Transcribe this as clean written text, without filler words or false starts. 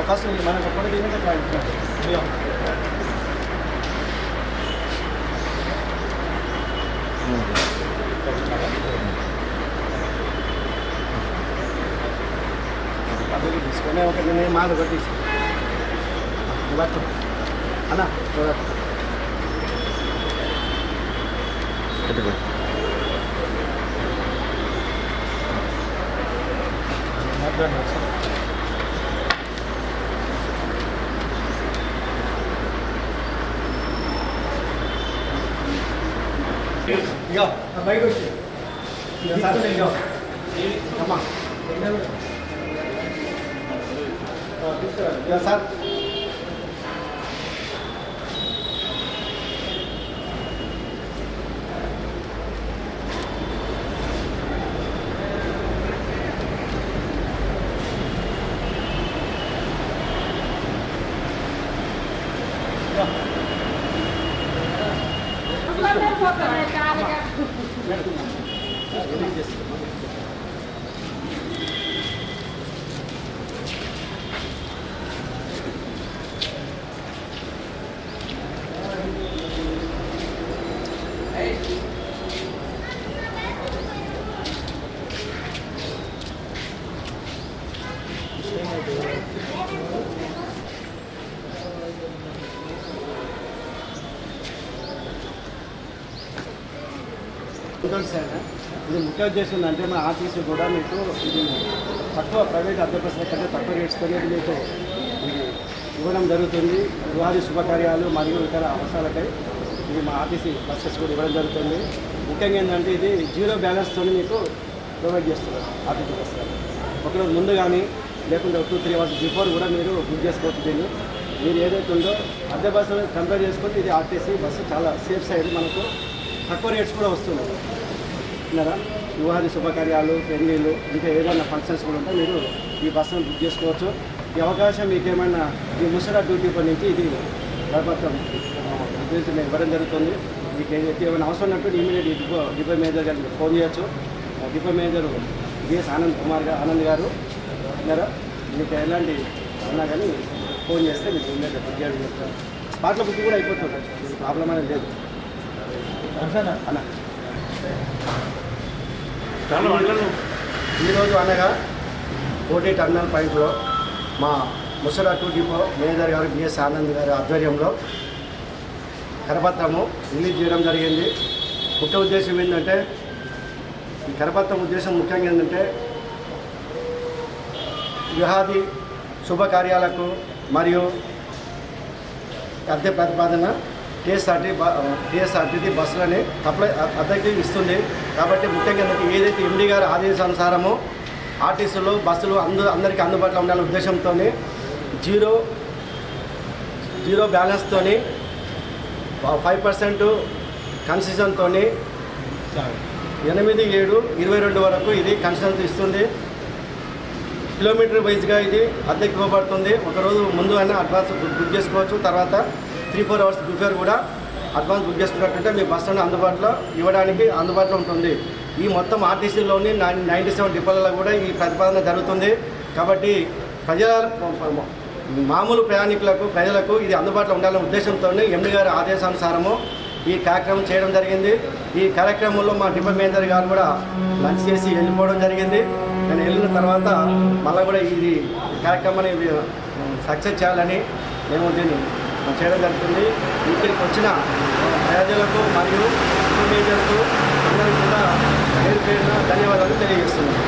First మనకు photo దిగితే తీసుకొని ఒక నేను మాట కొట్టి అన్నా ఇగో బయట వచ్చి ఇగో అమ్మా తీసుకురా సార్ ఇది ముఖ్య ఉద్దేశం అంటే మా ఆర్టీసీ కూడా మీకు ఇది తక్కువ ప్రైవేట్ అద్దె బస్సుల కంటే తక్కువ రేట్స్తో మీకు ఇది ఇవ్వడం జరుగుతుంది. వివాహ శుభకార్యాలు మరియు ఇతర అవసరాలకై ఇది మా ఆర్టీసీ బస్సెస్ కూడా ఇవ్వడం జరుగుతుంది. ముఖ్యంగా ఏంటంటే ఇది 0 బ్యాలెన్స్తో మీకు ప్రొవైడ్ చేస్తున్నారు ఆర్టీసీ బస్సులు. ఒకరోజు ముందు కానీ లేకుంటే 2-3 అవర్స్ బిఫోర్ కూడా మీరు బుక్ చేసుకోవచ్చు. దీన్ని మీరు ఏదైతే ఉందో అద్దె బస్సు కంపేర్ చేసుకుంటే ఇది ఆర్టీసీ బస్సు చాలా సేఫ్ సైడ్, మనకు తక్కువ రేట్స్ కూడా వస్తున్నాయి. విన్నారా? వివాహ శుభకార్యాలు, పెళ్ళిళ్ళు, ఇంకా ఏదైనా ఫంక్షన్స్ కూడా ఉంటే మీరు ఈ బస్సును బుక్ చేసుకోవచ్చు. ఈ అవకాశం మీకు ఏమైనా ఈ ముసరా డ్యూటీ పని నుంచి ఇది ప్రభుత్వం గురించి మేము ఇవ్వడం జరుగుతుంది. మీకు ఏమైనా అవసరం ఉన్నట్టు ఇమీడియట్ డిపో మేనేజర్ గారికి ఫోన్ చేయొచ్చు. డిపో మేనేజర్ బిఎస్ ఆనంద్ గారు విన్నారా? మీకు ఎలాంటి ఉన్నా కానీ ఫోన్ చేస్తే మీకు ఇమీడియట్ బుక్ చేయడం చెప్తారు. స్పాట్లో బుక్ కూడా అయిపోతుంది, ప్రాబ్లం అనేది లేదు అన్న. ఈరోజు అనగా కోటి టర్మినల్ పాయింట్లో మా ముసరా 2 డిపో మేనేజర్ గారు బిఎస్ ఆనంద్ గారి ఆధ్వర్యంలో కరపత్రము రిలీజ్ చేయడం జరిగింది. ముఖ్య ఉద్దేశం ఏంటంటే, ఈ కరపత్రం ఉద్దేశం ముఖ్యంగా ఏంటంటే వివాహాది శుభకార్యాలకు మరియు అద్దె ప్రతిపాదన టీఎస్ఆర్టీసీ బస్సులని అద్దెకి ఇస్తుంది. కాబట్టి ముఖ్యంగా ఏదైతే ఎండీ గారి ఆదేశానుసారమో ఆర్టీసీలో బస్సులు అందరికీ అందుబాటులో ఉండాలనే ఉద్దేశంతో 0 బ్యాలెన్స్తో 5% కన్సెషన్తో 8-7-22 వరకు ఇది కన్సెషన్ ఇస్తుంది. కిలోమీటర్ వైజ్గా ఇది అద్దెకి ఇవ్వబడుతుంది. ఒకరోజు ముందు అయినా అడ్వాన్స్ బుక్ చేసుకోవచ్చు. తర్వాత 3-4 అవర్స్ బిఫోర్ కూడా అడ్వాన్స్ బుక్ చేసుకున్నట్టుంటే మీ బస్ స్టాండ్ అందుబాటులో ఇవ్వడానికి అందుబాటులో ఉంటుంది. ఈ మొత్తం ఆర్టీసీలోని 97 డిపోలలో కూడా ఈ ప్రతిపాదన జరుగుతుంది. కాబట్టి మామూలు ప్రజలకు ఇది అందుబాటులో ఉండాలనే ఉద్దేశంతో ఎండీ గారి ఆదేశానుసారము ఈ కార్యక్రమం చేయడం జరిగింది. ఈ కార్యక్రమంలో మా డిపో మేనేజర్ గారు కూడా లంచ్ చేసి వెళ్ళిపోవడం జరిగింది. నేను వెళ్ళిన తర్వాత మళ్ళీ కూడా ఇది కార్యక్రమాన్ని సక్సెస్ చేయాలని మేము దీన్ని చేయడం జరుగుతుంది. ఇక్కడికి వచ్చిన ప్రజలకు మరియు డిపో మేనేజర్కు అందరికీ కూడా పేరు పేరున ధన్యవాదాలు తెలియజేస్తున్నాను.